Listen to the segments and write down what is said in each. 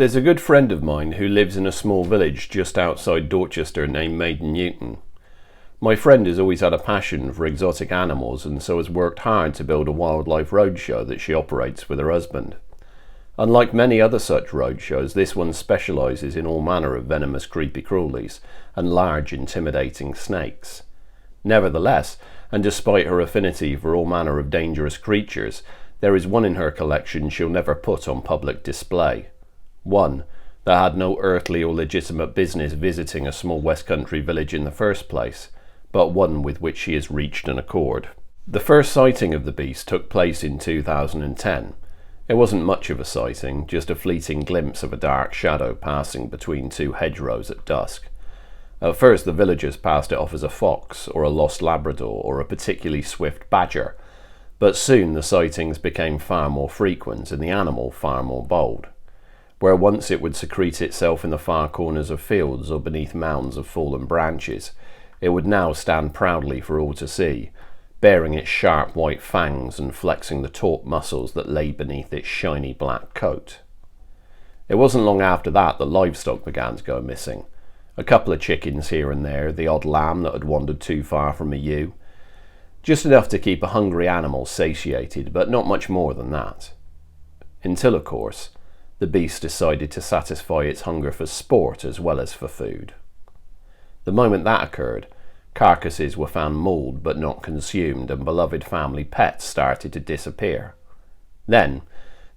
There's a good friend of mine who lives in a small village just outside Dorchester named Maiden. My friend has always had a passion for exotic animals and so has worked hard to build a wildlife roadshow that she operates with her husband. Unlike many other such roadshows, this one specialises in all manner of venomous creepy crawlies and large intimidating snakes. Nevertheless, and despite her affinity for all manner of dangerous creatures, there is one in her collection she'll never put on public display. One that had no earthly or legitimate business visiting a small West Country village in the first place, but one with which she has reached an accord. The first sighting of the beast took place in 2010. It wasn't much of a sighting, just a fleeting glimpse of a dark shadow passing between two hedgerows at dusk. At first the villagers passed it off as a fox, or a lost Labrador, or a particularly swift badger, but soon the sightings became far more frequent and the animal far more bold. Where once it would secrete itself in the far corners of fields or beneath mounds of fallen branches, it would now stand proudly for all to see, baring its sharp white fangs and flexing the taut muscles that lay beneath its shiny black coat. It wasn't long after that livestock began to go missing. A couple of chickens here and there, the odd lamb that had wandered too far from a ewe. Just enough to keep a hungry animal satiated, but not much more than that. Until, of course, the beast decided to satisfy its hunger for sport as well as for food. The moment that occurred, carcasses were found mauled but not consumed, and beloved family pets started to disappear. Then,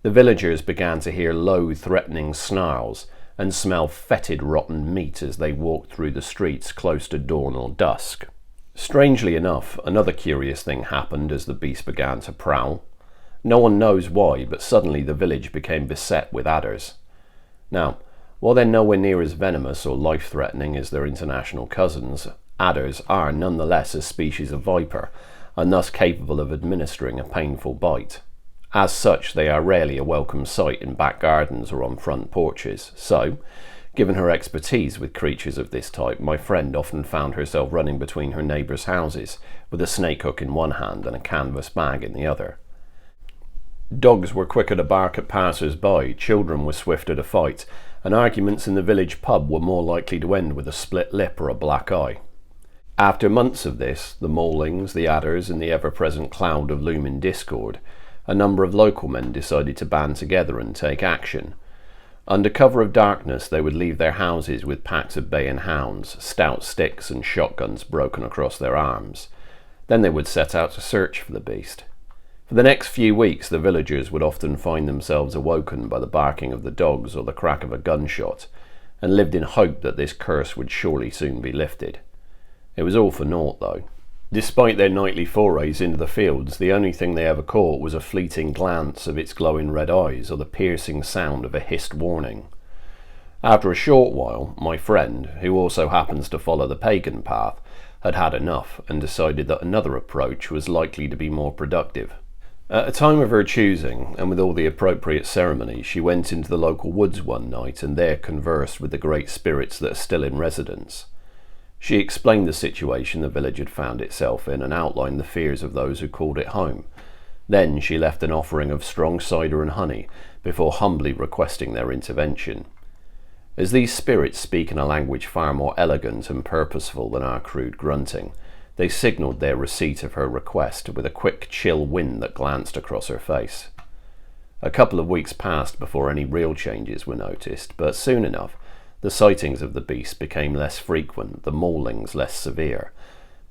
the villagers began to hear low, threatening snarls and smell fetid, rotten meat as they walked through the streets close to dawn or dusk. Strangely enough, another curious thing happened as the beast began to prowl. No one knows why, but suddenly the village became beset with adders. Now, while they're nowhere near as venomous or life-threatening as their international cousins, adders are nonetheless a species of viper, and thus capable of administering a painful bite. As such, they are rarely a welcome sight in back gardens or on front porches, so, given her expertise with creatures of this type, my friend often found herself running between her neighbours' houses, with a snake hook in one hand and a canvas bag in the other. Dogs were quicker to bark at passers-by, children were swifter to fight, and arguments in the village pub were more likely to end with a split lip or a black eye. After months of this, the maulings, the adders, and the ever-present cloud of looming discord, a number of local men decided to band together and take action. Under cover of darkness, they would leave their houses with packs of baying hounds, stout sticks and shotguns broken across their arms. Then they would set out to search for the beast. For the next few weeks, the villagers would often find themselves awoken by the barking of the dogs or the crack of a gunshot, and lived in hope that this curse would surely soon be lifted. It was all for naught, though. Despite their nightly forays into the fields, the only thing they ever caught was a fleeting glance of its glowing red eyes or the piercing sound of a hissed warning. After a short while, my friend, who also happens to follow the pagan path, had had enough and decided that another approach was likely to be more productive. At a time of her choosing, and with all the appropriate ceremony, she went into the local woods one night and there conversed with the great spirits that are still in residence. She explained the situation the village had found itself in and outlined the fears of those who called it home. Then she left an offering of strong cider and honey before humbly requesting their intervention. As these spirits speak in a language far more elegant and purposeful than our crude grunting, they signalled their receipt of her request with a quick chill wind that glanced across her face. A couple of weeks passed before any real changes were noticed, but soon enough the sightings of the beast became less frequent, the maulings less severe.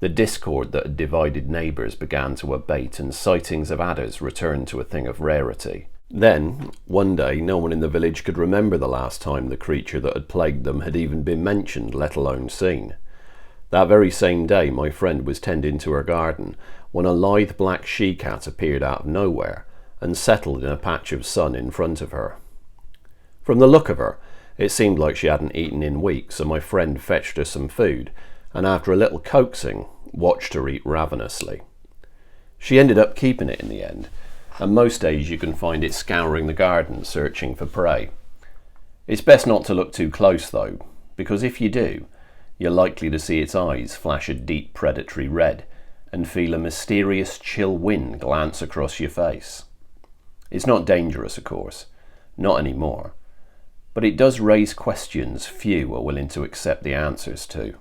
The discord that had divided neighbours began to abate, and sightings of adders returned to a thing of rarity. Then, one day, no one in the village could remember the last time the creature that had plagued them had even been mentioned, let alone seen. That very same day, my friend was tending to her garden when a lithe black she-cat appeared out of nowhere and settled in a patch of sun in front of her. From the look of her, it seemed like she hadn't eaten in weeks, so my friend fetched her some food, and after a little coaxing, watched her eat ravenously. She ended up keeping it in the end, and most days you can find it scouring the garden searching for prey. It's best not to look too close though, because if you do, you're likely to see its eyes flash a deep predatory red and feel a mysterious chill wind glance across your face. It's not dangerous, of course, not anymore, but it does raise questions few are willing to accept the answers to.